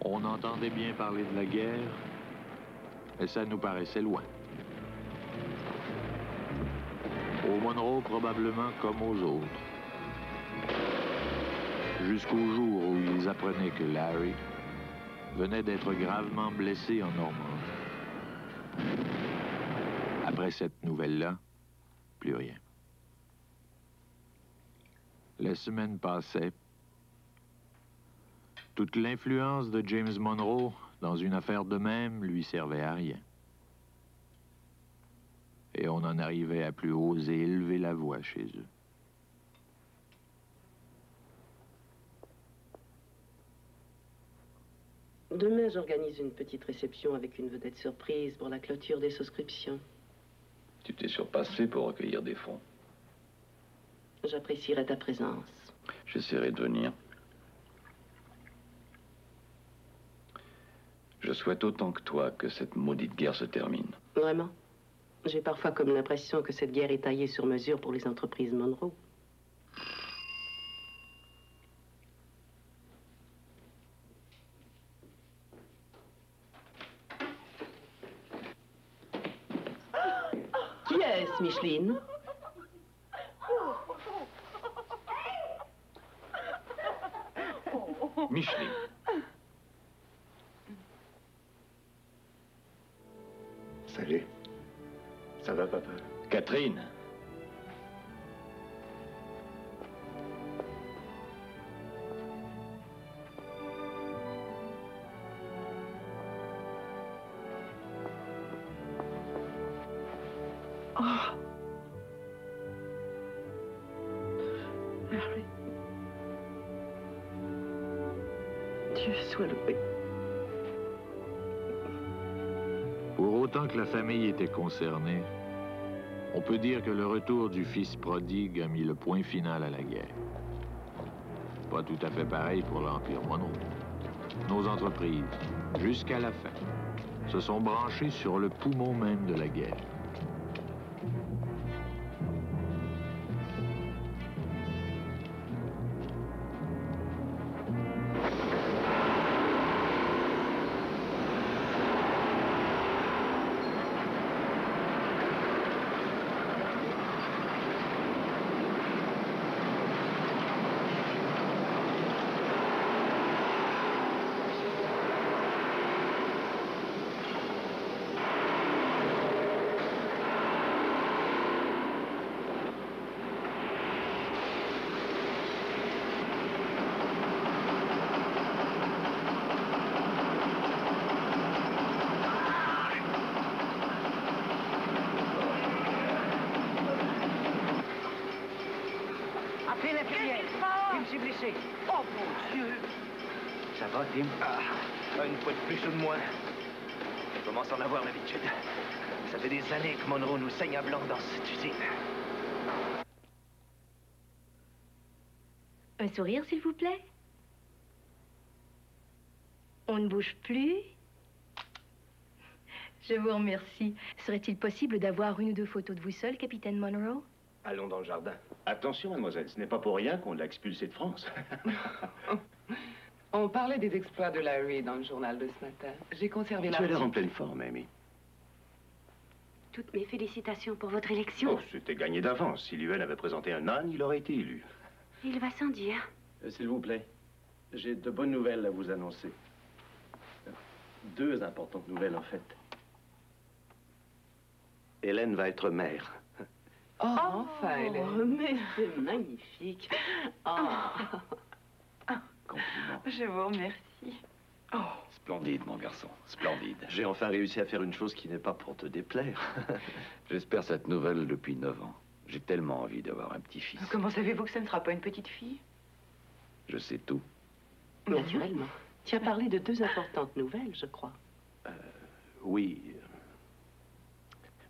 On entendait bien parler de la guerre, et ça nous paraissait loin. Aux Monroe, probablement comme aux autres. Jusqu'au jour où ils apprenaient que Larry venait d'être gravement blessé en Normandie. Après cette nouvelle-là, plus rien. Les semaines passaient. Toute l'influence de James Monroe dans une affaire de même lui servait à rien. Et on en arrivait à plus oser élever la voix chez eux. Demain, j'organise une petite réception avec une vedette surprise pour la clôture des souscriptions. Tu t'es surpassé pour recueillir des fonds. J'apprécierais ta présence. J'essaierai de venir. Je souhaite autant que toi que cette maudite guerre se termine. Vraiment? J'ai parfois comme l'impression que cette guerre est taillée sur mesure pour les entreprises Monroe. Qui est-ce, Micheline? Micheline. Salut. Ça va, papa? Catherine. Oh. Larry. Dieu soit loué. Pour autant que la famille était concernée, on peut dire que le retour du fils prodigue a mis le point final à la guerre. Pas tout à fait pareil pour l'Empire Monroe. Nos entreprises, jusqu'à la fin, se sont branchées sur le poumon même de la guerre. Appelez l'infirmière. Tim s'est blessé. Oh, mon Dieu. Ça va, Tim? Une fois de plus ou de moins. Je commence à en avoir l'habitude. Ça fait des années que Monroe nous saigne à blanc dans cette usine. Un sourire, s'il vous plaît. On ne bouge plus. Je vous remercie. Serait-il possible d'avoir une ou deux photos de vous seul, capitaine Monroe? Allons dans le jardin. Attention, mademoiselle, ce n'est pas pour rien qu'on l'a expulsé de France. On parlait des exploits de Larry dans le journal de ce matin. J'ai conservé Tu as l'air l'article. en pleine forme, Amy. Toutes mes félicitations pour votre élection. Oh, c'était gagné d'avance. Si l'UN avait présenté un âne, il aurait été élu. Il va sans dire. S'il vous plaît, j'ai de bonnes nouvelles à vous annoncer. Deux importantes nouvelles, en fait. Hélène va être mère. Oh, enfin, Hélène. Mais c'est magnifique. Compliment. Je vous remercie. Oh. Splendide, mon garçon. Splendide. J'ai enfin réussi à faire une chose qui n'est pas pour te déplaire. J'espère cette nouvelle depuis 9 ans. J'ai tellement envie d'avoir un petit-fils. Comment savez-vous que ce ne sera pas une petite fille? Je sais tout. Naturellement. Tu as parlé de deux importantes nouvelles, je crois. Oui.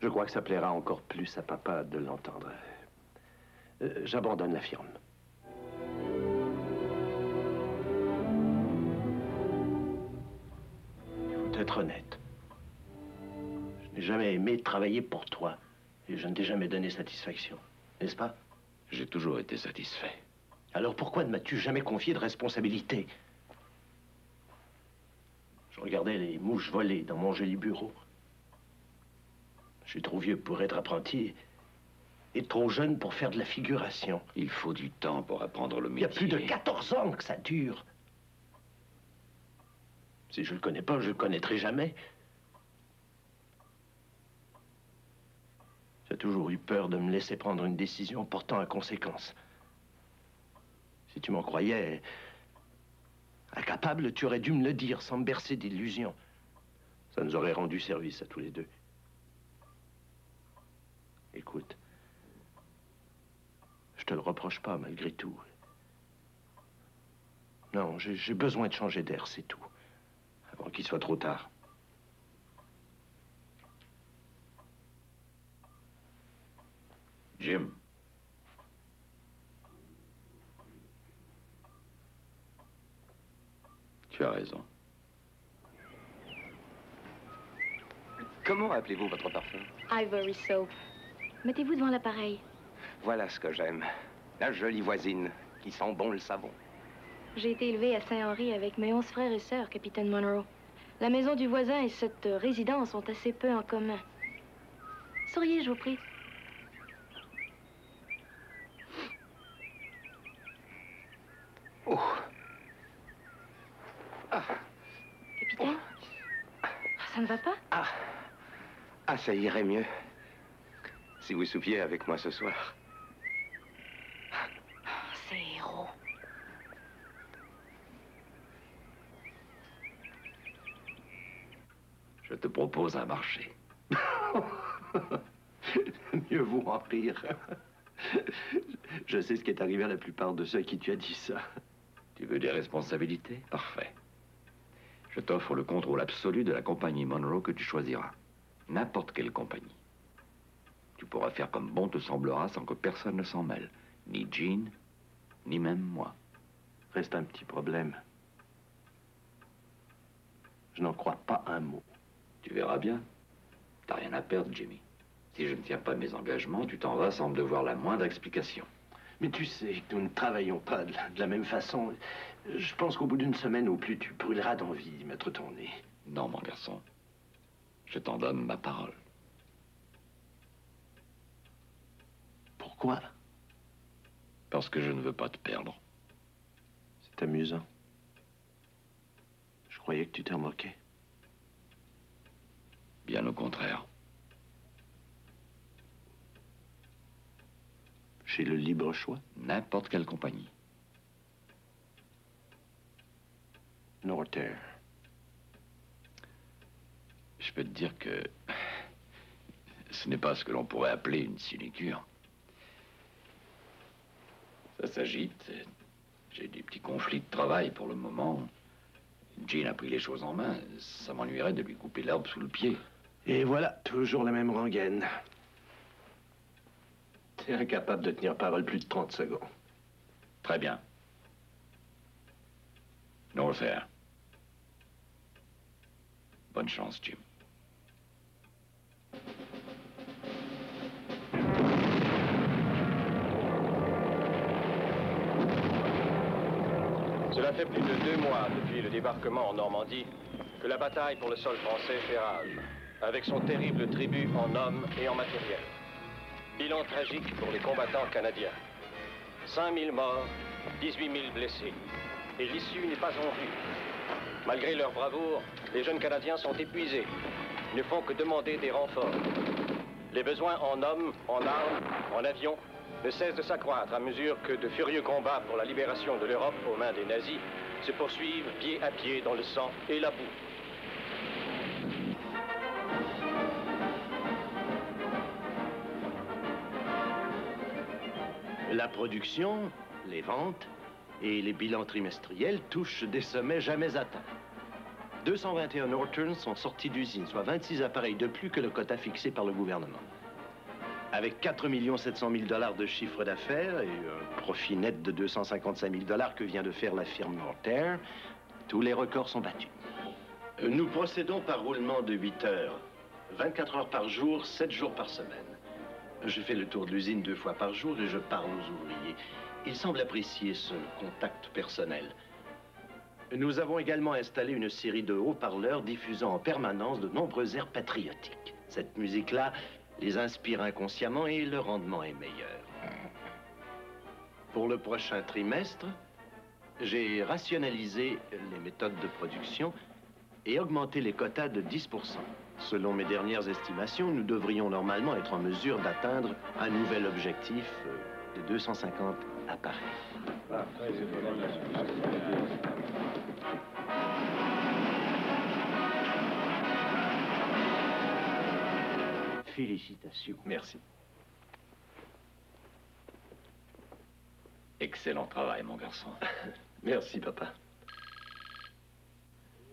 Je crois que ça plaira encore plus à papa de l'entendre. J'abandonne la firme. Il faut être honnête. Je n'ai jamais aimé travailler pour toi. Et je ne t'ai jamais donné satisfaction. N'est-ce pas? J'ai toujours été satisfait. Alors pourquoi ne m'as-tu jamais confié de responsabilité? regardais les mouches voler dans mon joli bureau. Je suis trop vieux pour être apprenti et trop jeune pour faire de la figuration. Il faut du temps pour apprendre le Il métier. y a plus de 14 ans que ça dure. Si je le connais pas, je le connaîtrai jamais. J'ai toujours eu peur de me laisser prendre une décision portant à conséquence. Si tu m'en croyais incapable, tu aurais dû me le dire sans me bercer d'illusions. Ça nous aurait rendu service à tous les deux. Écoute, je te le reproche pas malgré tout. Non, j'ai besoin de changer d'air, c'est tout. Avant qu'il soit trop tard. Jim. Tu as raison. Comment appelez-vous votre parfum? Ivory Soap. Mettez-vous devant l'appareil. Voilà ce que j'aime. La jolie voisine qui sent bon le savon. J'ai été élevée à Saint-Henri avec mes 11 frères et sœurs, capitaine Monroe. La maison du voisin et cette résidence ont assez peu en commun. Souriez, je vous prie. Oh. Ah. Capitaine? Ça ne va pas? Ah, ça irait mieux. Si vous soupiez avec moi ce soir. C'est héros. Je te propose un marché. Mieux vaut en rire. Je sais ce qui est arrivé à la plupart de ceux à qui tu as dit ça. Tu veux des responsabilités? Parfait. Je t'offre le contrôle absolu de la compagnie Monroe que tu choisiras. N'importe quelle compagnie. Tu pourras faire comme bon te semblera sans que personne ne s'en mêle. Ni Jean, ni même moi. Reste un petit problème. Je n'en crois pas un mot. Tu verras bien. T'as rien à perdre, Jimmy. Si je ne tiens pas mes engagements, tu t'en vas sans me devoir la moindre explication. Mais tu sais que nous ne travaillons pas de la même façon. Je pense qu'au bout d'une semaine ou plus, tu brûleras d'envie d'y mettre ton nez. Non, mon garçon. Je t'en donne ma parole. Pourquoi? Parce que je ne veux pas te perdre. C'est amusant. Je croyais que tu t'en moquais. Bien au contraire. J'ai le libre choix. N'importe quelle compagnie. Northair. Je peux te dire que ce n'est pas ce que l'on pourrait appeler une sinécure. Ça s'agite. J'ai des petits conflits de travail pour le moment. Jean a pris les choses en main. Ça m'ennuierait de lui couper l'herbe sous le pied. Et voilà, toujours la même rengaine. T'es incapable de tenir parole plus de 30 secondes. Très bien. Northair. Bonne chance, Jim. Cela fait plus de 2 mois depuis le débarquement en Normandie que la bataille pour le sol français fait rage, avec son terrible tribut en hommes et en matériel. Bilan tragique pour les combattants canadiens. 5000 morts, 18 000 blessés. Et l'issue n'est pas en vue. Malgré leur bravoure, les jeunes Canadiens sont épuisés. Ils ne font que demander des renforts. Les besoins en hommes, en armes, en avions ne cessent de s'accroître à mesure que de furieux combats pour la libération de l'Europe aux mains des nazis se poursuivent pied à pied dans le sang et la boue. La production, les ventes et les bilans trimestriels touchent des sommets jamais atteints. 221 Northerns sont sortis d'usine, soit 26 appareils de plus que le quota fixé par le gouvernement. Avec 4 700 000 $ de chiffre d'affaires et un profit net de 255 000 $ que vient de faire la firme Northair, tous les records sont battus. Nous procédons par roulement de 8 heures, 24 heures par jour, 7 jours par semaine. Je fais le tour de l'usine 2 fois par jour et je parle aux ouvriers. Ils semblent apprécier ce contact personnel. Nous avons également installé une série de haut-parleurs diffusant en permanence de nombreux airs patriotiques. Cette musique-là les inspire inconsciemment et le rendement est meilleur. Pour le prochain trimestre, j'ai rationalisé les méthodes de production et augmenté les quotas de 10%. Selon mes dernières estimations, nous devrions normalement être en mesure d'atteindre un nouvel objectif de 250 appareils. Félicitations. Merci. Excellent travail, mon garçon. Merci, papa.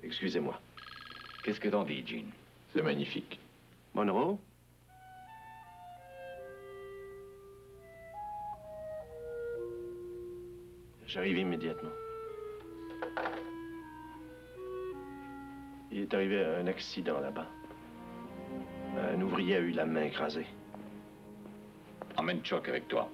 Excusez-moi. Qu'est-ce que t'en dis, Gene? C'est magnifique. Monroe? J'arrive immédiatement. Il est arrivé un accident là-bas. Un ouvrier a eu la main écrasée. Emmène Chuck avec toi.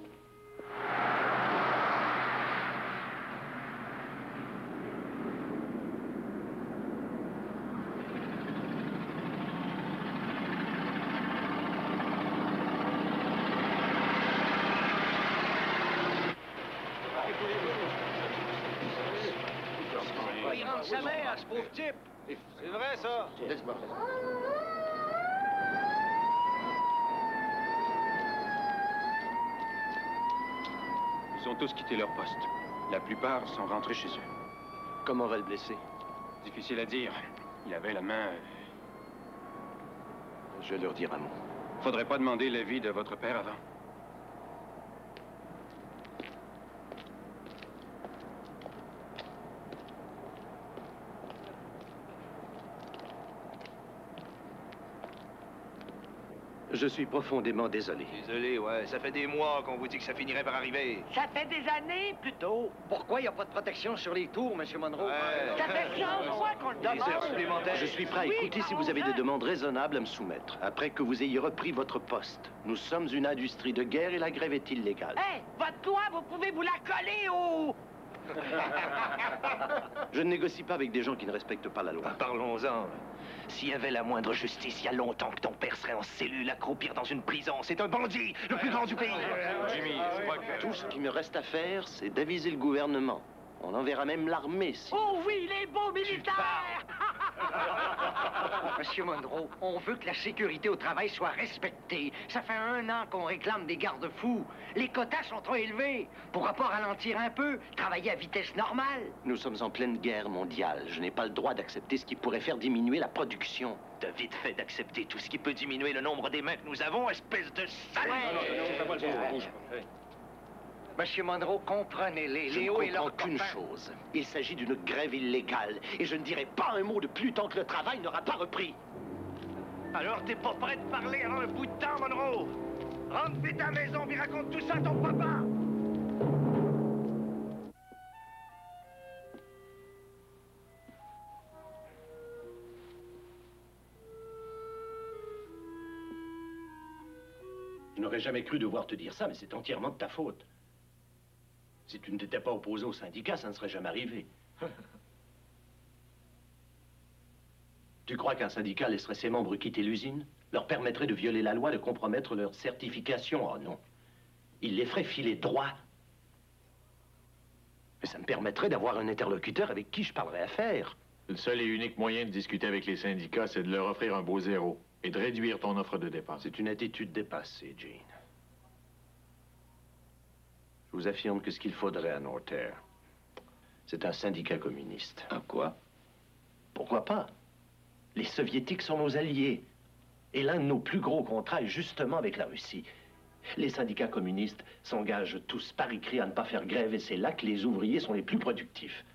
Il rentre sa mère, ce pauvre type. C'est vrai, ça. Laisse-moi. Ils ont tous quitté leur poste. La plupart sont rentrés chez eux. Comment va le blessé? Difficile à dire. Il avait la main... Je vais leur dire un mot. Faudrait pas demander l'avis de votre père avant. Je suis profondément désolé. Désolé, ouais. Ça fait des mois qu'on vous dit que ça finirait par arriver. Ça fait des années, plutôt. Pourquoi il n'y a pas de protection sur les tours, M. Monroe? Ouais. Ça fait 100 fois qu'on le Des heures demande. supplémentaires. Je suis prêt à écouter si vous avez des demandes raisonnables à me soumettre. Après que vous ayez repris votre poste. Nous sommes une industrie de guerre et la grève est illégale. Hé, votre loi, vous pouvez vous la coller au... Je ne négocie pas avec des gens qui ne respectent pas la loi. Parlons-en. S'il y avait la moindre justice, il y a longtemps que ton père serait en cellule à croupir dans une prison. C'est un bandit, le plus grand du pays. Jimmy, je crois que... Tout ce qui me reste à faire, c'est d'aviser le gouvernement. On enverra même l'armée si... Oh oui, les beaux militaires! Monsieur Monroe, on veut que la sécurité au travail soit respectée. Ça fait 1 an qu'on réclame des garde-fous. Les quotas sont trop élevés. Pourra pas ralentir un peu, travailler à vitesse normale? Nous sommes en pleine guerre mondiale. Je n'ai pas le droit d'accepter ce qui pourrait faire diminuer la production. T'as vite fait d'accepter tout ce qui peut diminuer le nombre des mains que nous avons, espèce de sale... Monsieur Monroe, comprenez-les. Je ne Léo et comprends leur qu'une copain. chose. Il s'agit d'une grève illégale. Et je ne dirai pas un mot de plus tant que le travail n'aura pas repris. Alors t'es pas prêt de parler avant un bout de temps, Monroe? Rentre vite à la maison, puis raconte tout ça à ton papa! Je n'aurais jamais cru devoir te dire ça, mais c'est entièrement de ta faute. Si tu ne t'étais pas opposé au syndicat, ça ne serait jamais arrivé. Tu crois qu'un syndicat laisserait ses membres quitter l'usine? Leur permettrait de violer la loi, de compromettre leur certification? Oh non. Il les ferait filer droit. Mais ça me permettrait d'avoir un interlocuteur avec qui je parlerais affaires. Le seul et unique moyen de discuter avec les syndicats, c'est de leur offrir un beau zéro et de réduire ton offre de départ. C'est une attitude dépassée, Gene. Je vous affirme que ce qu'il faudrait à Northair, c'est un syndicat communiste. Un quoi? Pourquoi pas? Les Soviétiques sont nos alliés. Et l'un de nos plus gros contrats est justement avec la Russie. Les syndicats communistes s'engagent tous par écrit à ne pas faire grève et c'est là que les ouvriers sont les plus productifs.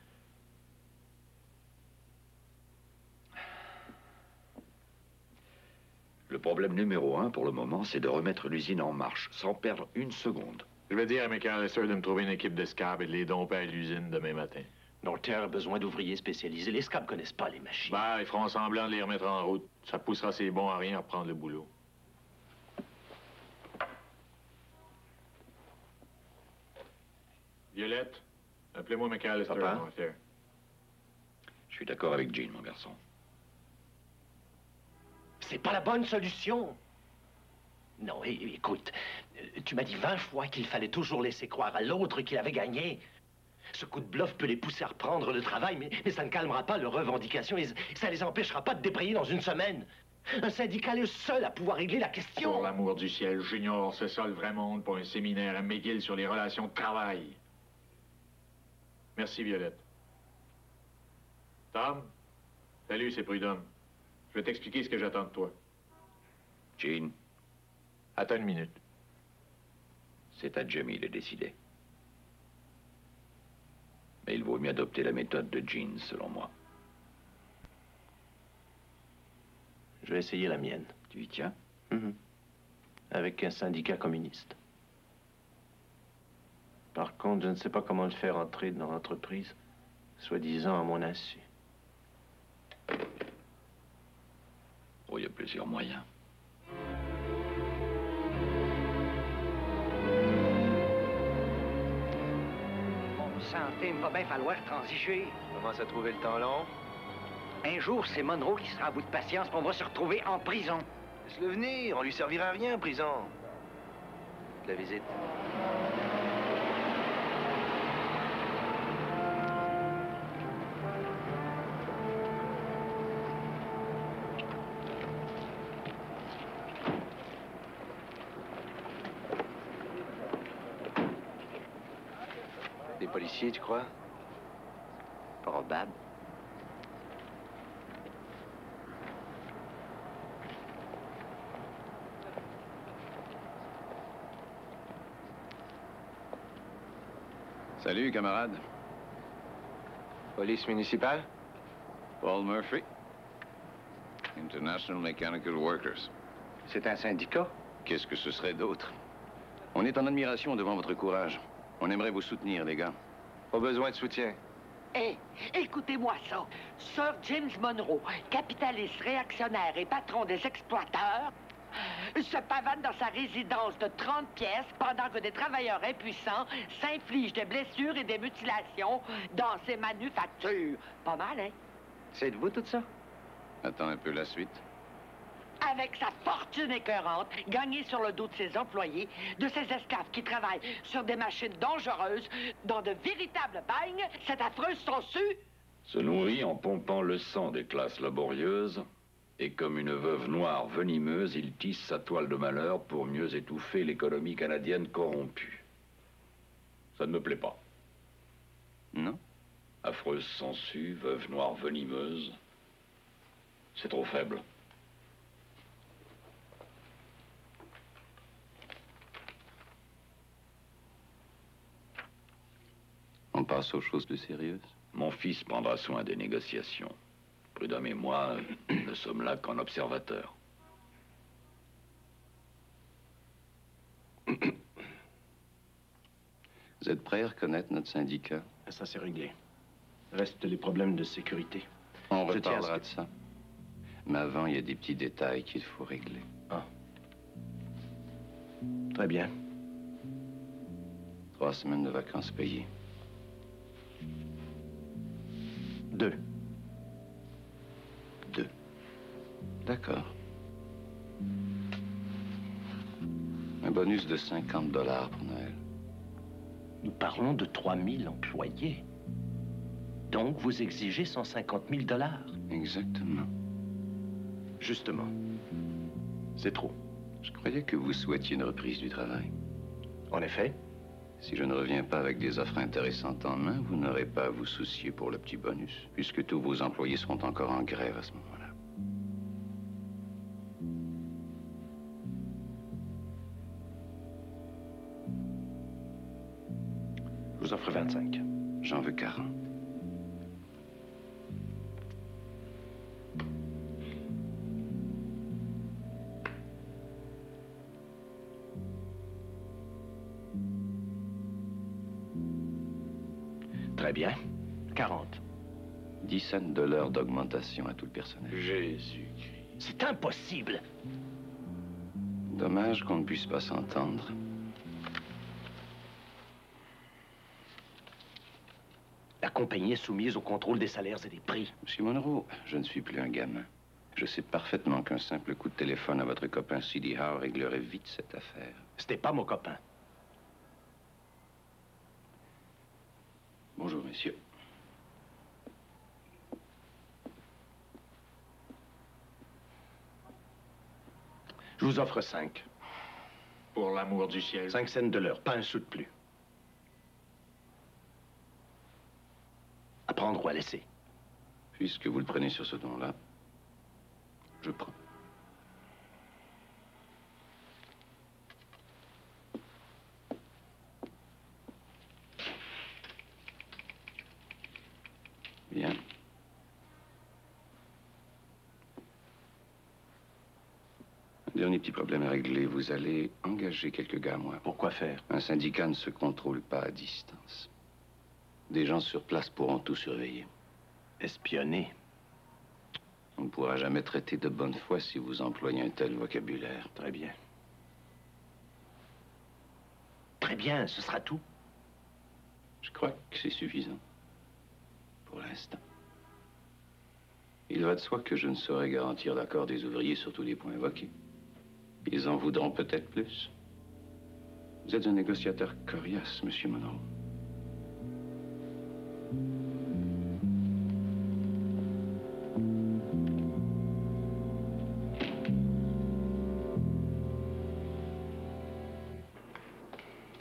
Le problème numéro 1 pour le moment, c'est de remettre l'usine en marche, sans perdre une seconde. Je vais dire à McAllister de me trouver une équipe de scab et de les domper à l'usine demain matin. Northair a besoin d'ouvriers spécialisés. Les scabs connaissent pas les machines. Bah, ils feront semblant de les remettre en route. Ça poussera ces bons à rien à reprendre le boulot. Violette, appelez-moi McAllister à Northair. Je suis d'accord avec Jean, mon garçon. C'est pas la bonne solution. Non, écoute, tu m'as dit 20 fois qu'il fallait toujours laisser croire à l'autre qu'il avait gagné. Ce coup de bluff peut les pousser à reprendre le travail, mais ça ne calmera pas leurs revendications et ça les empêchera pas de débrayer dans une semaine. Un syndicat est le seul à pouvoir régler la question. Pour l'amour du ciel, Junior, c'est ça le vrai monde pour un séminaire à McGill sur les relations de travail. Merci, Violette. Tom? Salut, c'est Prudhomme. Je vais t'expliquer ce que j'attends de toi. Jean? Attends une minute. C'est à Jimmy de décider. Mais il vaut mieux adopter la méthode de Jean, selon moi. Je vais essayer la mienne. Tu y tiens? Avec un syndicat communiste. Par contre, je ne sais pas comment le faire entrer dans l'entreprise, soi-disant à mon insu. Oh, il y a plusieurs moyens. Bon santé, il va bien falloir transiger. On commence à trouver le temps long. Un jour, c'est Monroe qui sera à bout de patience, puis on va se retrouver en prison. Laisse-le venir, on lui servira à rien en prison. La visite. Des policiers, tu crois? Probable. Salut, camarade. Police municipale? Paul Murphy. International Mechanical Workers. C'est un syndicat? Qu'est-ce que ce serait d'autre? On est en admiration devant votre courage. On aimerait vous soutenir, les gars. Pas besoin de soutien. Hé, écoutez-moi ça. Sir James Monroe, capitaliste réactionnaire et patron des exploiteurs, se pavane dans sa résidence de 30 pièces pendant que des travailleurs impuissants s'infligent des blessures et des mutilations dans ses manufactures. Pas mal, hein? C'est de vous, tout ça? Attends un peu la suite. Avec sa fortune écœurante, gagnée sur le dos de ses employés, de ses esclaves qui travaillent sur des machines dangereuses, dans de véritables bagnes, cette affreuse sangsue Se nourrit en pompant le sang des classes laborieuses, et comme une veuve noire venimeuse, il tisse sa toile de malheur pour mieux étouffer l'économie canadienne corrompue. Ça ne me plaît pas. Non? Affreuse sangsue, veuve noire venimeuse, c'est trop faible. On passe aux choses plus sérieuses. Mon fils prendra soin des négociations. Prudhomme et moi ne sommes là qu'en observateurs. Vous êtes prêts à reconnaître notre syndicat? Ça, c'est réglé. Reste les problèmes de sécurité. On reparlera de ça. Mais avant, il y a des petits détails qu'il faut régler. Ah. Très bien. 3 semaines de vacances payées. 2. D'accord. Un bonus de 50 $ pour Noël. Nous parlons de 3000 employés. Donc, vous exigez 150 000 $. Exactement. Justement. C'est trop. Je croyais que vous souhaitiez une reprise du travail. En effet. Si je ne reviens pas avec des offres intéressantes en main, vous n'aurez pas à vous soucier pour le petit bonus, puisque tous vos employés seront encore en grève à ce moment-là. Je vous offre 25. J'en veux 40. Très bien. 40. 10 cents de l'heure d'augmentation à tout le personnel. Jésus-Christ. C'est impossible. Dommage qu'on ne puisse pas s'entendre. compagnie est soumise au contrôle des salaires et des prix. Monsieur Monroe, je ne suis plus un gamin. Je sais parfaitement qu'un simple coup de téléphone à votre copain C.D. Howe réglerait vite cette affaire. C'était pas mon copain. Bonjour, messieurs. Je vous offre 5. Pour l'amour du ciel. 5 cents de l'heure, pas un sou de plus. À prendre ou à laisser. Puisque vous le prenez sur ce ton-là, je prends. Bien. Un dernier petit problème à régler. Vous allez engager quelques gars à moi. Pourquoi faire? Un syndicat ne se contrôle pas à distance. Des gens sur place pourront tout surveiller. Espionner? On ne pourra jamais traiter de bonne foi si vous employez un tel vocabulaire. Très bien. Très bien, ce sera tout. Je crois que c'est suffisant. Pour l'instant. Il va de soi que je ne saurais garantir l'accord des ouvriers sur tous les points évoqués. Ils en voudront peut-être plus. Vous êtes un négociateur coriace, monsieur Monroe.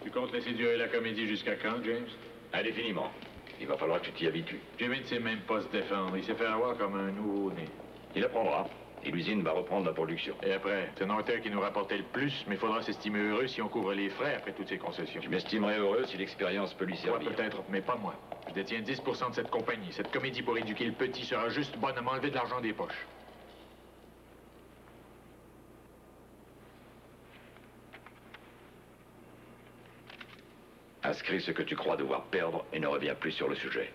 Tu comptes laisser durer la comédie jusqu'à quand, James? Indéfiniment. Il va falloir que tu t'y habitues. Jimmy ne sait même pas se défendre. Il s'est fait avoir comme un nouveau-né. Il apprendra. Et l'usine va reprendre la production. Et après, c'est Norther qui nous rapportait le plus, mais il faudra s'estimer heureux si on couvre les frais après toutes ces concessions. Je m'estimerai heureux si l'expérience peut lui Toi, servir. peut-être, mais pas moi. Je détiens 10% de cette compagnie. Cette comédie pour éduquer le petit sera juste bonne à m'enlever de l'argent des poches. Inscris ce que tu crois devoir perdre et ne reviens plus sur le sujet.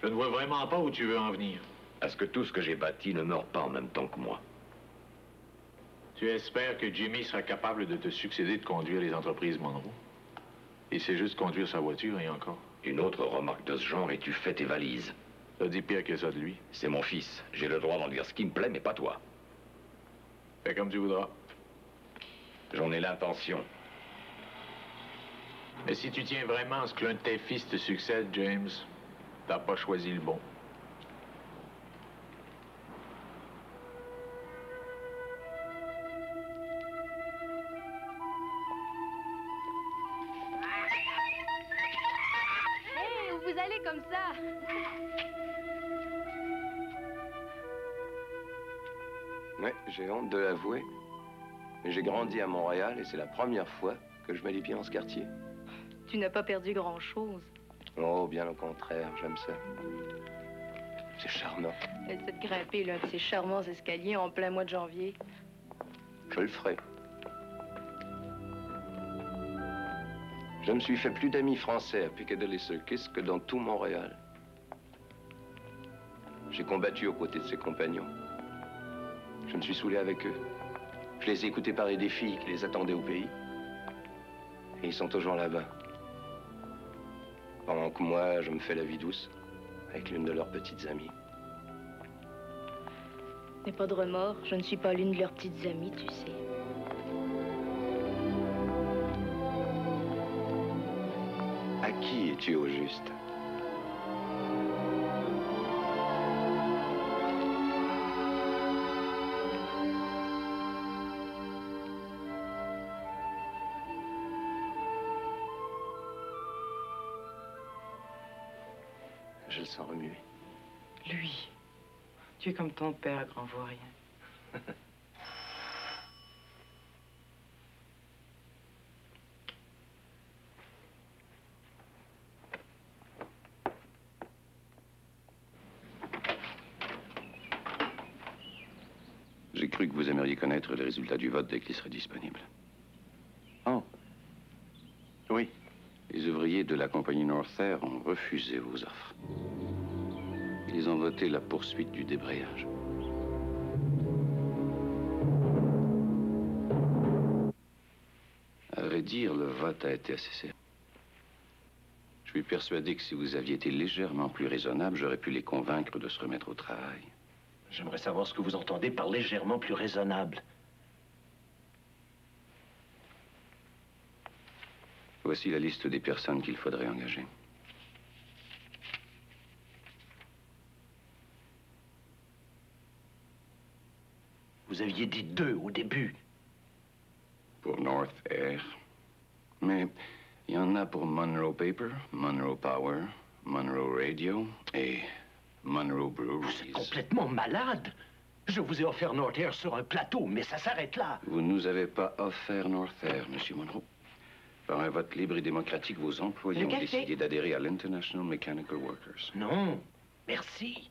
Je ne vois vraiment pas où tu veux en venir. À ce que tout ce que j'ai bâti ne meure pas en même temps que moi. Tu espères que Jimmy sera capable de te succéder de conduire les entreprises Monroe? Il sait juste conduire sa voiture et encore. Une autre remarque de ce genre et tu fais tes valises. Ça dit pire que ça de lui. C'est mon fils. J'ai le droit d'en dire ce qui me plaît, mais pas toi. Fais comme tu voudras. J'en ai l'intention. Mais si tu tiens vraiment à ce que l'un de tes fils te succède, James, t'as pas choisi le bon. Hey, où vous allez comme ça? Ouais, j'ai honte de l'avouer. Mais j'ai grandi à Montréal et c'est la première fois que je mets les pieds dans ce quartier. Tu n'as pas perdu grand-chose. Oh, bien au contraire, j'aime ça. C'est charmant. Essaie de grimper l'un de ces charmants escaliers en plein mois de janvier. Je le ferai. Je me suis fait plus d'amis français à Piccadilly Circus que dans tout Montréal. J'ai combattu aux côtés de ses compagnons. Je me suis saoulé avec eux. Je les ai écoutés parler des filles qui les attendaient au pays. Et ils sont toujours là-bas. Pendant que moi, je me fais la vie douce avec l'une de leurs petites amies. N'aie pas de remords, je ne suis pas l'une de leurs petites amies, tu sais. À qui es-tu au juste? Je le sens remuer. Lui. Tu es comme ton père, grand vaurien. J'ai cru que vous aimeriez connaître les résultats du vote dès qu'il serait disponible. Oh. Oui. Les ouvriers de la compagnie Norther ont refusé vos offres. Ils ont voté la poursuite du débrayage. À vrai dire, le vote a été assez serré. Je suis suis persuadé que si vous aviez été légèrement plus raisonnable, j'aurais pu les convaincre de se remettre au travail. J'aimerais savoir ce que vous entendez par légèrement plus raisonnable. Voici la liste des personnes qu'il faudrait engager. Vous aviez dit 2 au début. Pour North Air. Mais il y en a pour Monroe Paper, Monroe Power, Monroe Radio et Monroe Breweries. Vous êtes complètement malade. Je vous ai offert North Air sur un plateau, mais ça s'arrête là. Vous ne nous avez pas offert North Air, Monsieur Monroe. Par un vote libre et démocratique, vos employés ont décidé d'adhérer à l'International Mechanical Workers. Non, merci.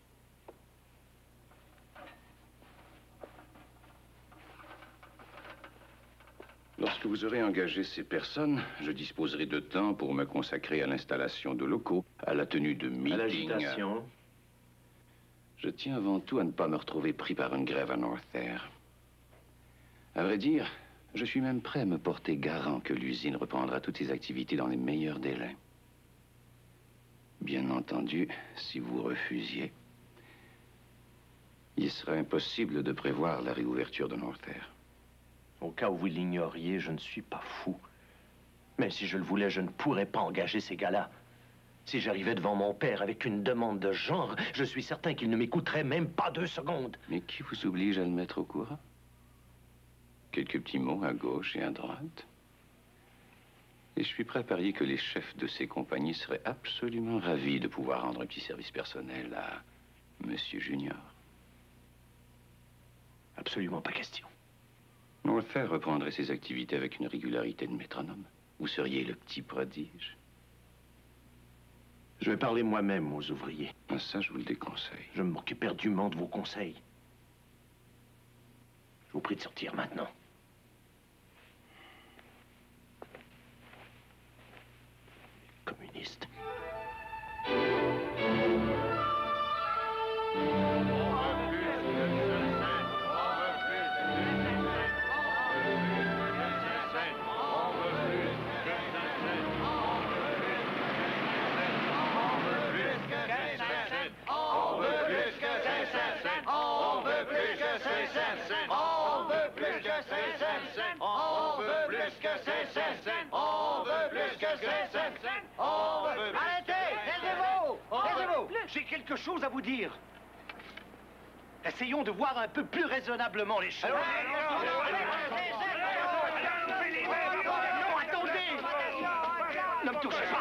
Lorsque vous aurez engagé ces personnes, je disposerai de temps pour me consacrer à l'installation de locaux, à la tenue de meetings. À l'agitation. Je tiens avant tout à ne pas me retrouver pris par une grève à North Air. À vrai dire, je suis même prêt à me porter garant que l'usine reprendra toutes ses activités dans les meilleurs délais. Bien entendu, si vous refusiez, il serait impossible de prévoir la réouverture de North Air. Au cas où vous l'ignoriez, je ne suis pas fou. Même si je le voulais, je ne pourrais pas engager ces gars-là. Si j'arrivais devant mon père avec une demande de genre, je suis certain qu'il ne m'écouterait même pas 2 secondes. Mais qui vous oblige à le mettre au courant? Quelques petits mots à gauche et à droite. Et je suis prêt à parier que les chefs de ces compagnies seraient absolument ravis de pouvoir rendre un petit service personnel à Monsieur Junior. Absolument pas question. North Air reprendrait ses activités avec une régularité de métronome. Vous seriez le petit prodige. Je vais parler moi-même aux ouvriers. Ah, ça, je vous le déconseille. Je me moque éperdument de vos conseils. Je vous prie de sortir maintenant. Communiste. J'ai quelque chose à vous dire. Essayons de voir un peu plus raisonnablement les choses. Attendez! Ne me touchez pas!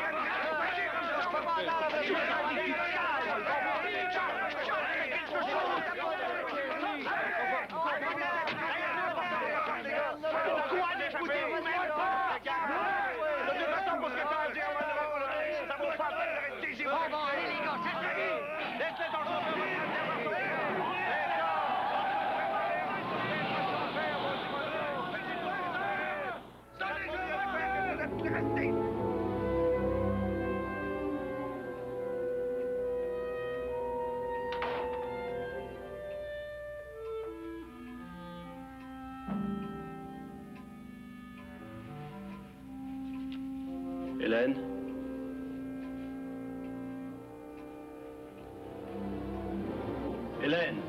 Pourquoi n'écoutez-vous même pas? De toute façon, parce que ça vous fait rester ici. Bon, allez les gars, ça suffit! Laissez dans le Hélène? Hélène?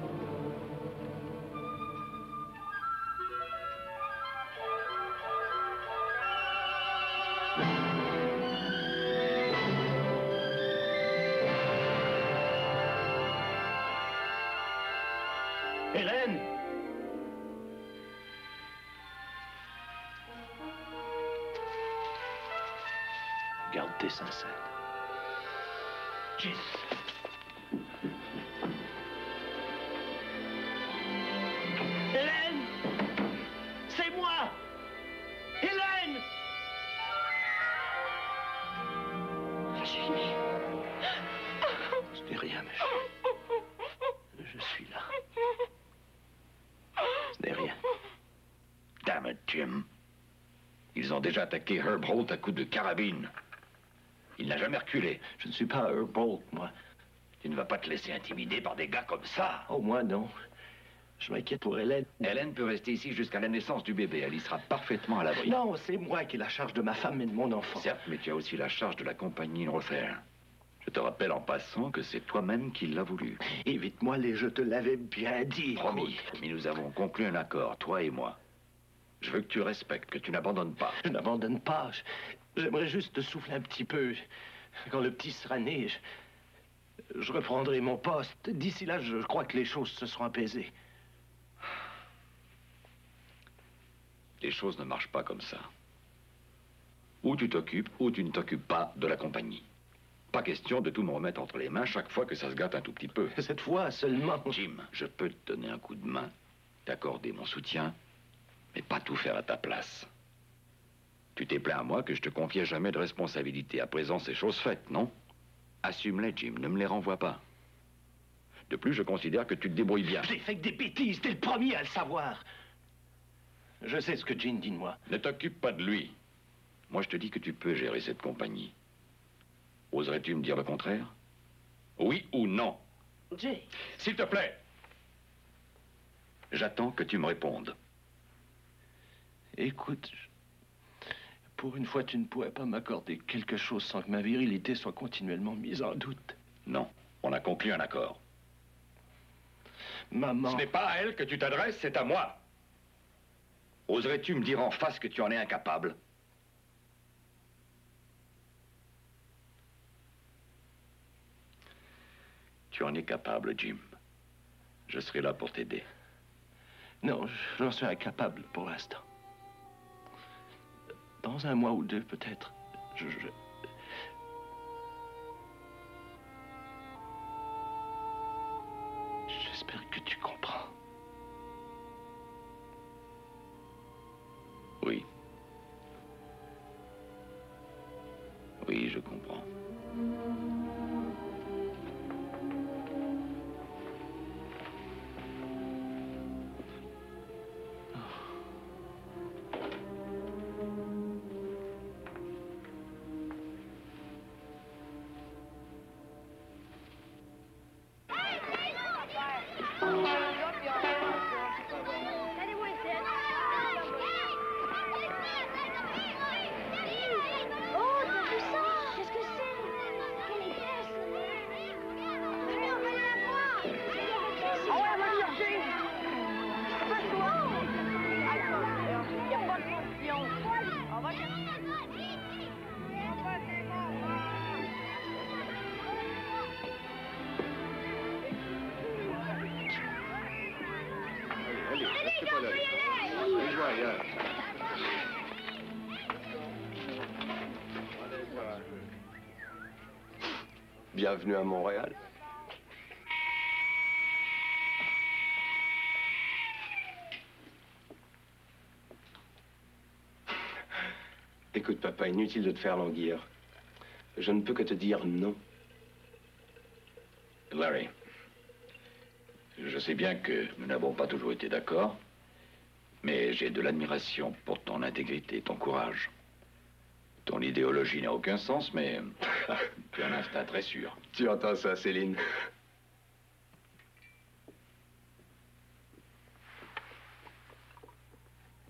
Hélène? Garde tes sincères. Jesus. Hélène! C'est moi! Hélène! Je suis née. Ce n'est rien, ma chérie. Je suis là. Ce n'est rien. Damn it, Jim. Ils ont déjà attaqué Herb Holt à coups de carabine. Il n'a jamais reculé. Je ne suis pas Herb Holt, moi. Tu ne vas pas te laisser intimider par des gars comme ça. Oh, moi, non. Je m'inquiète pour Hélène. Hélène peut rester ici jusqu'à la naissance du bébé. Elle y sera parfaitement à l'abri. Non, c'est moi qui ai la charge de ma femme et de mon enfant. Certes, mais tu as aussi la charge de la compagnie Norfair. Je te rappelle en passant que c'est toi-même qui l'as voulu. Évite-moi les je te l'avais bien dit. Promis, mais nous avons conclu un accord, toi et moi. Je veux que tu respectes, que tu n'abandonnes pas. Je n'abandonne pas. J'aimerais juste te souffler un petit peu. Quand le petit sera né, je reprendrai mon poste. D'ici là, je crois que les choses se seront apaisées. Les choses ne marchent pas comme ça. Ou tu t'occupes, ou tu ne t'occupes pas de la compagnie. Pas question de tout me remettre entre les mains chaque fois que ça se gâte un tout petit peu. Cette fois seulement. Jim, je peux te donner un coup de main, t'accorder mon soutien, mais pas tout faire à ta place. Tu t'es plaint à moi que je te confiais jamais de responsabilité. À présent, c'est chose faite, non? Assume-les, Jim, ne me les renvoie pas. De plus, je considère que tu te débrouilles bien. J'ai fait que des bêtises, t'es le premier à le savoir. Je sais ce que Jean dit de moi. Ne t'occupe pas de lui. Moi, je te dis que tu peux gérer cette compagnie. Oserais-tu me dire le contraire? Oui ou non? Jay. S'il te plaît. J'attends que tu me répondes. Écoute, pour une fois, tu ne pourrais pas m'accorder quelque chose sans que ma virilité soit continuellement mise en doute. Non, on a conclu un accord. Maman... Ce n'est pas à elle que tu t'adresses, c'est à moi. Oserais-tu me dire en face que tu en es incapable? Tu en es capable, Jim. Je serai là pour t'aider. Non, j'en suis incapable pour l'instant. Dans un mois ou deux, peut-être, J'espère que tu comprends. Oui. Oui, je comprends. Bienvenue à Montréal. Écoute, papa, inutile de te faire languir. Je ne peux que te dire non. Larry, je sais bien que nous n'avons pas toujours été d'accord, mais j'ai de l'admiration pour ton intégrité et ton courage. Ton idéologie n'a aucun sens, mais tu as un instinct très sûr. Tu entends ça, Céline?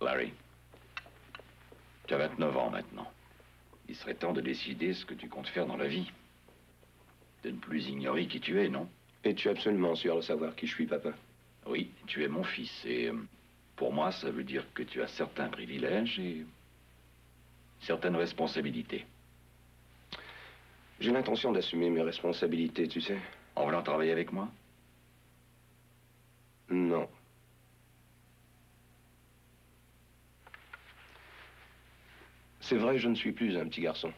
Larry, tu as 29 ans maintenant. Il serait temps de décider ce que tu comptes faire dans la vie. De ne plus ignorer qui tu es, non? Es-tu absolument sûr de savoir qui je suis, papa? Oui, tu es mon fils, et pour moi, ça veut dire que tu as certains privilèges et certaines responsabilités. J'ai l'intention d'assumer mes responsabilités, tu sais. En voulant travailler avec moi? Non. C'est vrai, je ne suis plus un petit garçon.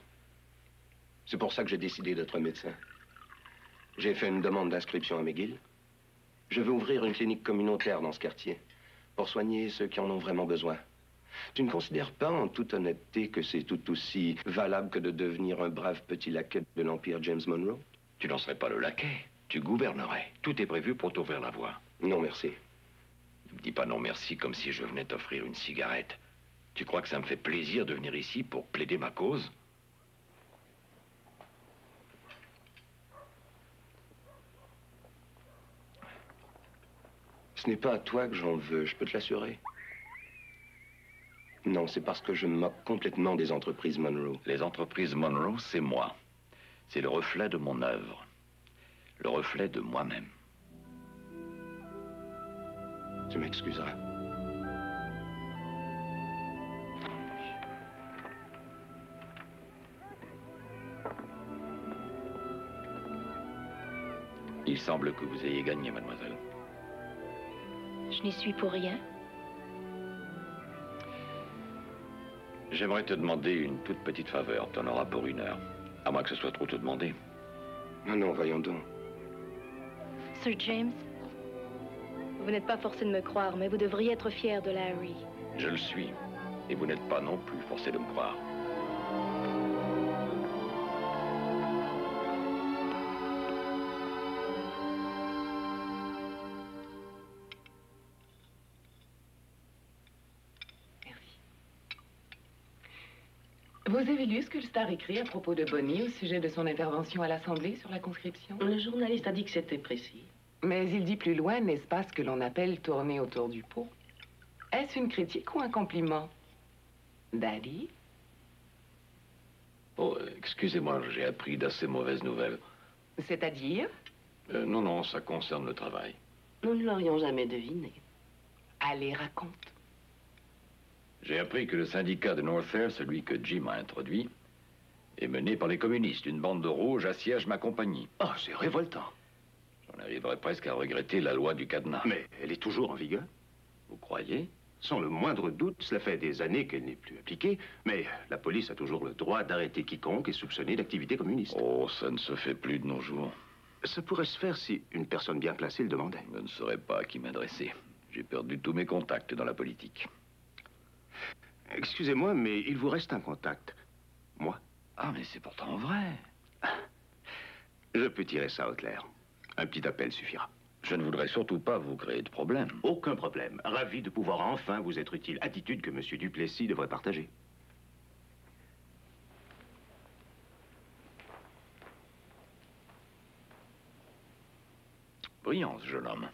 C'est pour ça que j'ai décidé d'être médecin. J'ai fait une demande d'inscription à McGill. Je veux ouvrir une clinique communautaire dans ce quartier pour soigner ceux qui en ont vraiment besoin. Tu ne considères pas, en toute honnêteté, que c'est tout aussi valable que de devenir un brave petit laquais de l'Empire James Monroe? Tu n'en serais pas le laquais. Tu gouvernerais. Tout est prévu pour t'ouvrir la voie. Non, merci. Ne me dis pas non merci comme si je venais t'offrir une cigarette. Tu crois que ça me fait plaisir de venir ici pour plaider ma cause? Ce n'est pas à toi que j'en veux, je peux te l'assurer. Non, c'est parce que je me moque complètement des entreprises Monroe. Les entreprises Monroe, c'est moi. C'est le reflet de mon œuvre. Le reflet de moi-même. Tu m'excuseras. Il semble que vous ayez gagné, mademoiselle. Je n'y suis pour rien. J'aimerais te demander une toute petite faveur. Tu en auras pour 1 heure. À moins que ce soit trop te demander. Non, non, voyons donc. Sir James, vous n'êtes pas forcé de me croire, mais vous devriez être fier de Larry. Je le suis. Et vous n'êtes pas non plus forcé de me croire. Vous avez lu ce que le Star écrit à propos de Bonnie au sujet de son intervention à l'Assemblée sur la conscription? Le journaliste a dit que c'était précis. Mais il dit plus loin, n'est-ce pas, ce que l'on appelle tourner autour du pot? Est-ce une critique ou un compliment? Daddy? Oh, excusez-moi, j'ai appris d'assez mauvaises nouvelles. C'est-à-dire? Non, non, ça concerne le travail. Nous ne l'aurions jamais deviné. Allez, raconte. J'ai appris que le syndicat de Northair, celui que Jim a introduit, est mené par les communistes. Une bande de rouges assiège ma compagnie. Oh, c'est révoltant. J'en arriverais presque à regretter la loi du cadenas. Mais elle est toujours en vigueur. Vous croyez? Sans le moindre doute, cela fait des années qu'elle n'est plus appliquée, mais la police a toujours le droit d'arrêter quiconque est soupçonné d'activité communiste. Oh, ça ne se fait plus de nos jours. Ça pourrait se faire si une personne bien placée le demandait. Je ne saurais pas à qui m'adresser. J'ai perdu tous mes contacts dans la politique. Excusez-moi, mais il vous reste un contact. Moi? Ah, mais c'est pourtant vrai. Je peux tirer ça au clair. Un petit appel suffira. Je ne voudrais surtout pas vous créer de problème. Aucun problème. Ravi de pouvoir enfin vous être utile. Attitude que M. Duplessis devrait partager. Brillant, ce jeune homme.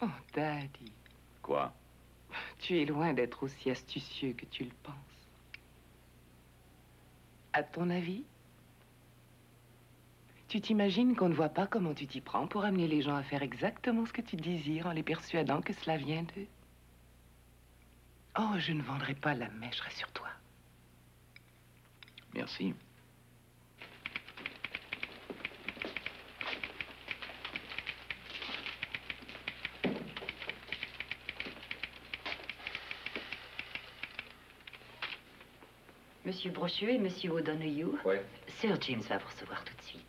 Oh, Daddy. Quoi? Tu es loin d'être aussi astucieux que tu le penses. À ton avis? Tu t'imagines qu'on ne voit pas comment tu t'y prends pour amener les gens à faire exactement ce que tu désires en les persuadant que cela vient d'eux? Oh, je ne vendrai pas la mèche, rassure-toi. Merci. Monsieur Brochu et Monsieur O'Donoghue. Oui. Sir James va vous recevoir tout de suite.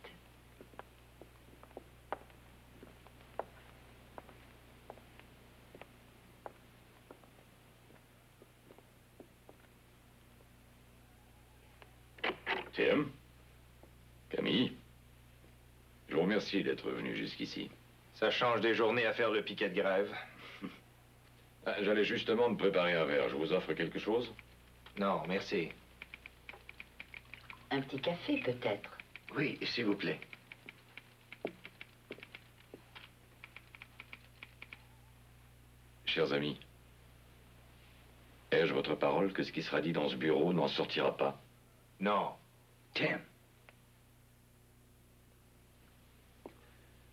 Tim? Camille? Je vous remercie d'être venu jusqu'ici. Ça change des journées à faire le piquet de grève. J'allais justement me préparer un verre. Je vous offre quelque chose? Non, merci. Un petit café, peut-être? Oui, s'il vous plaît. Chers amis, ai-je votre parole que ce qui sera dit dans ce bureau n'en sortira pas? Non. Tim.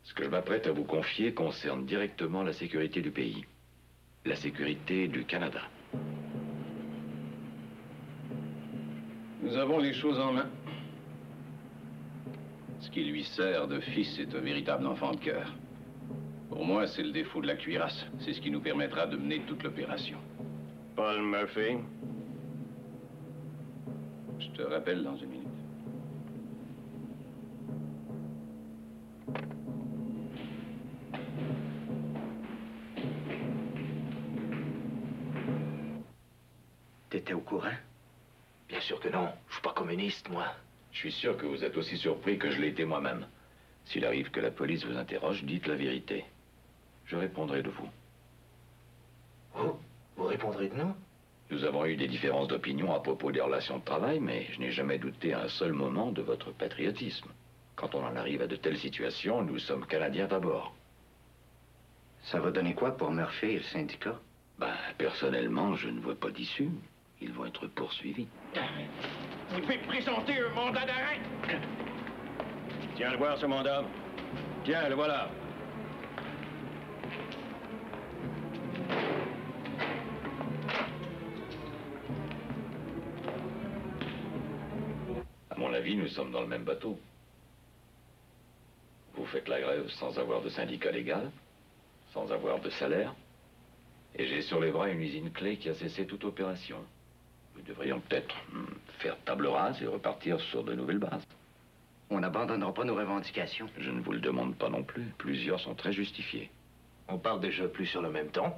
Ce que je m'apprête à vous confier concerne directement la sécurité du pays. La sécurité du Canada. Nous avons les choses en main. Ce qui lui sert de fils est un véritable enfant de cœur. Pour moi, c'est le défaut de la cuirasse. C'est ce qui nous permettra de mener toute l'opération. Paul Murphy. Je te rappelle dans 1 minute. T'étais au courant? Bien sûr que non. Je suis pas communiste, moi. Je suis sûr que vous êtes aussi surpris que je l'ai été moi-même. S'il arrive que la police vous interroge, dites la vérité. Je répondrai de vous. Vous répondrez de nous? Nous avons eu des différences d'opinion à propos des relations de travail, mais je n'ai jamais douté un seul moment de votre patriotisme. Quand on en arrive à de telles situations, nous sommes Canadiens d'abord. Ça va donner quoi pour Murphy et le syndicat? Ben, personnellement, je ne vois pas d'issue. Ils vont être poursuivis. Vous devez présenter un mandat d'arrêt. Tiens, le voir, ce mandat. Tiens, le voilà. À mon avis, nous sommes dans le même bateau. Vous faites la grève sans avoir de syndicat légal, sans avoir de salaire, et j'ai sur les bras une usine clé qui a cessé toute opération. Nous devrions peut-être faire table rase et repartir sur de nouvelles bases. On n'abandonnera pas nos revendications. Je ne vous le demande pas non plus. Plusieurs sont très justifiées. On parle déjà plus sur le même ton.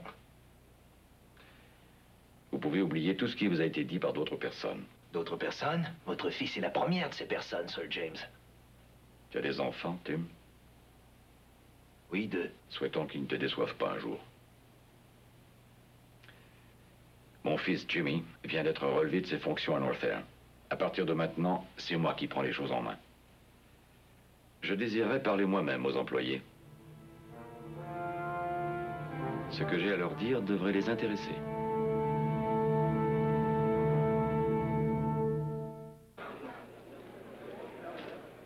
Vous pouvez oublier tout ce qui vous a été dit par d'autres personnes. D'autres personnes? Votre fils est la première de ces personnes, Sir James. Tu as des enfants, Tim? Oui, 2. Souhaitons qu'ils ne te déçoivent pas un jour. Mon fils Jimmy vient d'être relevé de ses fonctions à Northair. À partir de maintenant, c'est moi qui prends les choses en main. Je désirerais parler moi-même aux employés. Ce que j'ai à leur dire devrait les intéresser.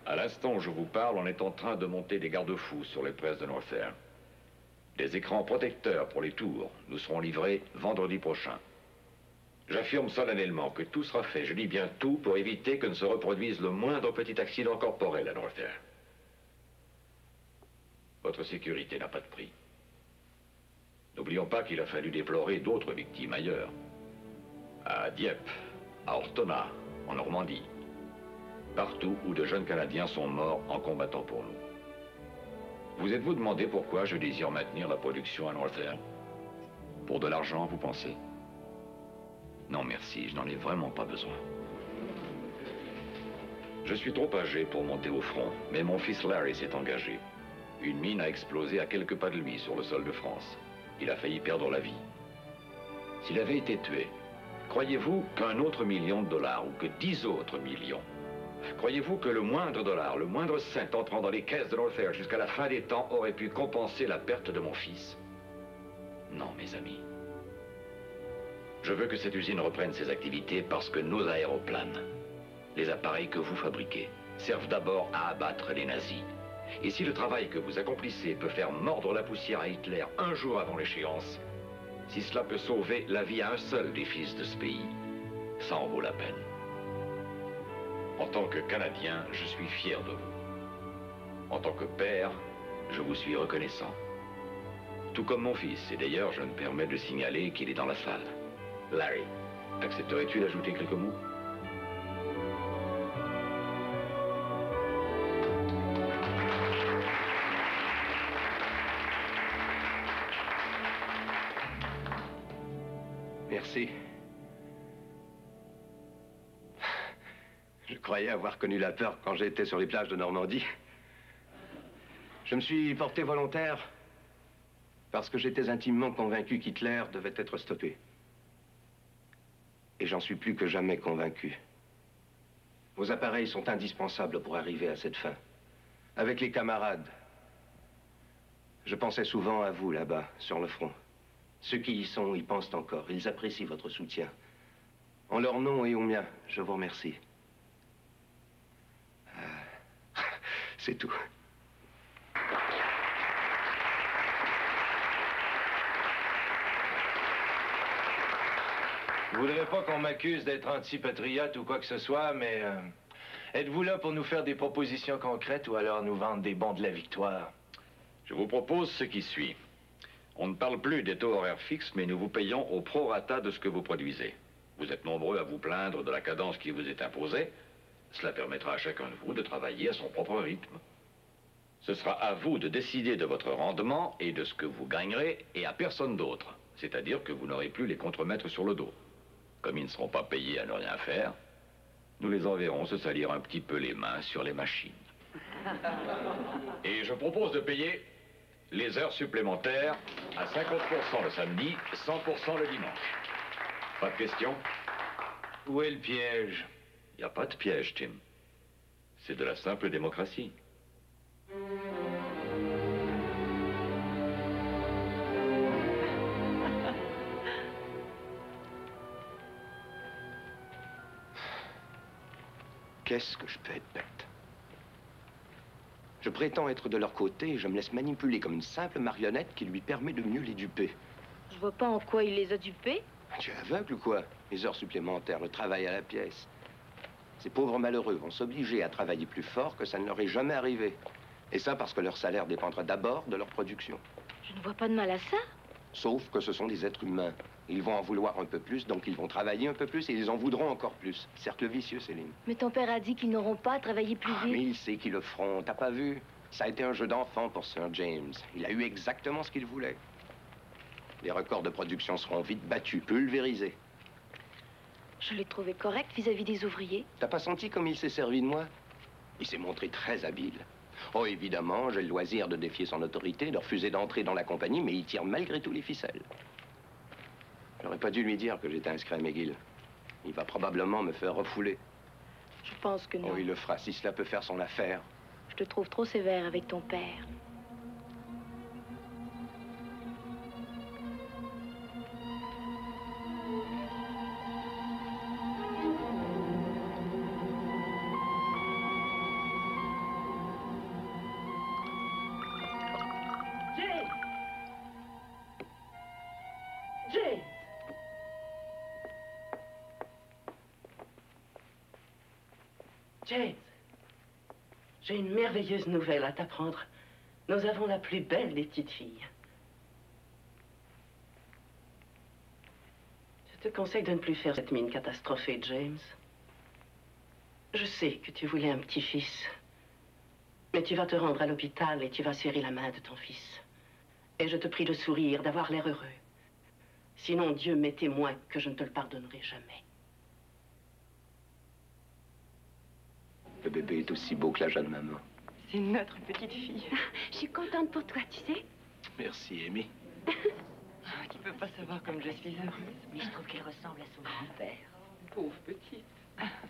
À l'instant où je vous parle, on est en train de monter des garde-fous sur les presses de Northair. Des écrans protecteurs pour les tours nous seront livrés vendredi prochain. J'affirme solennellement que tout sera fait, je dis bien tout, pour éviter que ne se reproduise le moindre petit accident corporel à Northair. Votre sécurité n'a pas de prix. N'oublions pas qu'il a fallu déplorer d'autres victimes ailleurs. À Dieppe, à Ortona, en Normandie. Partout où de jeunes Canadiens sont morts en combattant pour nous. Vous êtes-vous demandé pourquoi je désire maintenir la production à Northair? Pour de l'argent, vous pensez? Non, merci, je n'en ai vraiment pas besoin. Je suis trop âgé pour monter au front, mais mon fils Larry s'est engagé. Une mine a explosé à quelques pas de lui sur le sol de France. Il a failli perdre la vie. S'il avait été tué, croyez-vous qu'un autre million de dollars, ou que 10 autres millions, croyez-vous que le moindre dollar, le moindre cent entrant dans les caisses de Northair jusqu'à la fin des temps aurait pu compenser la perte de mon fils? Non, mes amis. Je veux que cette usine reprenne ses activités parce que nos aéroplanes, les appareils que vous fabriquez, servent d'abord à abattre les nazis. Et si le travail que vous accomplissez peut faire mordre la poussière à Hitler un jour avant l'échéance, si cela peut sauver la vie à un seul des fils de ce pays, ça en vaut la peine. En tant que Canadien, je suis fier de vous. En tant que père, je vous suis reconnaissant. Tout comme mon fils, et d'ailleurs, je me permets de signaler qu'il est dans la salle. Larry, accepterais-tu d'ajouter quelques mots? Merci. Je croyais avoir connu la peur quand j'étais sur les plages de Normandie. Je me suis porté volontaire parce que j'étais intimement convaincu qu'Hitler devait être stoppé. Et j'en suis plus que jamais convaincu. Vos appareils sont indispensables pour arriver à cette fin. Avec les camarades, je pensais souvent à vous là-bas, sur le front. Ceux qui y sont y pensent encore. Ils apprécient votre soutien. En leur nom et au mien, je vous remercie. C'est tout. Je voudrais pas qu'on m'accuse d'être anti-patriote ou quoi que ce soit, mais êtes-vous là pour nous faire des propositions concrètes ou alors nous vendre des bons de la victoire? Je vous propose ce qui suit. On ne parle plus des taux horaires fixes, mais nous vous payons au prorata de ce que vous produisez. Vous êtes nombreux à vous plaindre de la cadence qui vous est imposée. Cela permettra à chacun de vous de travailler à son propre rythme. Ce sera à vous de décider de votre rendement et de ce que vous gagnerez et à personne d'autre. C'est-à-dire que vous n'aurez plus les contremaîtres sur le dos. Comme ils ne seront pas payés à ne rien faire, nous les enverrons se salir un petit peu les mains sur les machines. Et je propose de payer les heures supplémentaires à 50% le samedi, 100% le dimanche. Pas de questions? Où est le piège? Il n'y a pas de piège, Tim. C'est de la simple démocratie. Qu'est-ce que je peux être bête? Je prétends être de leur côté et je me laisse manipuler comme une simple marionnette qui lui permet de mieux les duper. Je vois pas en quoi il les a dupés. Tu es aveugle ou quoi? Les heures supplémentaires, le travail à la pièce. Ces pauvres malheureux vont s'obliger à travailler plus fort que ça ne leur est jamais arrivé. Et ça parce que leur salaire dépendra d'abord de leur production. Je ne vois pas de mal à ça. Sauf que ce sont des êtres humains. Ils vont en vouloir un peu plus, donc ils vont travailler un peu plus et ils en voudront encore plus. Cercle vicieux, Céline. Mais ton père a dit qu'ils n'auront pas à travailler plus vite. Mais il sait qu'ils le feront, t'as pas vu? Ça a été un jeu d'enfant pour Sir James. Il a eu exactement ce qu'il voulait. Les records de production seront vite battus, pulvérisés. Je l'ai trouvé correct vis-à-vis des ouvriers. T'as pas senti comme il s'est servi de moi? Il s'est montré très habile. Oh, évidemment, j'ai le loisir de défier son autorité, de refuser d'entrer dans la compagnie, mais il tire malgré tout les ficelles. J'aurais pas dû lui dire que j'étais inscrit à McGill. Il va probablement me faire refouler. Je pense que non. Oh, il le fera si cela peut faire son affaire. Je te trouve trop sévère avec ton père. James, j'ai une merveilleuse nouvelle à t'apprendre. Nous avons la plus belle des petites filles. Je te conseille de ne plus faire cette mine catastrophée, James. Je sais que tu voulais un petit-fils. Mais tu vas te rendre à l'hôpital et tu vas serrer la main de ton fils. Et je te prie de sourire, d'avoir l'air heureux. Sinon, Dieu m'est témoin que je ne te le pardonnerai jamais. Le bébé est aussi beau que la jeune maman. C'est notre petite fille. Je suis contente pour toi, tu sais. Merci, Amy. Tu peux pas savoir comme je suis heureuse. Mais je trouve qu'elle ressemble à son grand-père. Pauvre petite.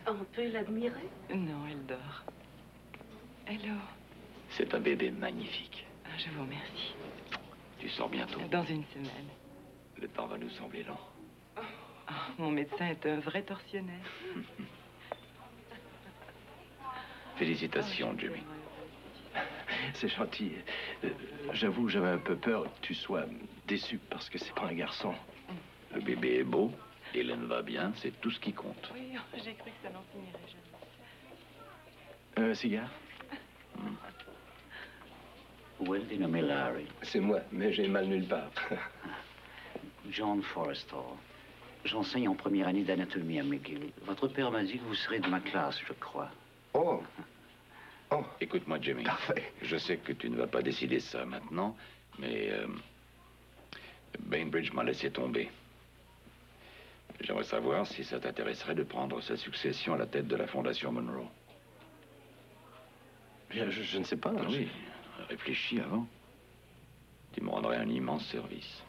On peut l'admirer? Non, elle dort. Hello. C'est un bébé magnifique. Je vous remercie. Tu sors bientôt. Dans une semaine. Le temps va nous sembler lent. Mon médecin est un vrai tortionnaire. Félicitations, Jimmy. C'est gentil. J'avoue, j'avais un peu peur que tu sois déçu parce que c'est pas un garçon. Le bébé est beau, Hélène va bien, c'est tout ce qui compte. Oui, j'ai cru que ça n'en finirait jamais. Un cigare? Où est le dénommé Larry? C'est moi, mais j'ai mal nulle part. John Forrestal. J'enseigne en première année d'anatomie à McGill. Votre père m'a dit que vous serez de ma classe, je crois. Oh. Oh. Écoute-moi, Jimmy. Parfait. Je sais que tu ne vas pas décider ça maintenant, mais Bainbridge m'a laissé tomber. J'aimerais savoir si ça t'intéresserait de prendre sa succession à la tête de la Fondation Monroe. Bien, je ne sais pas. Oui, réfléchis avant. Tu me rendrais un immense service.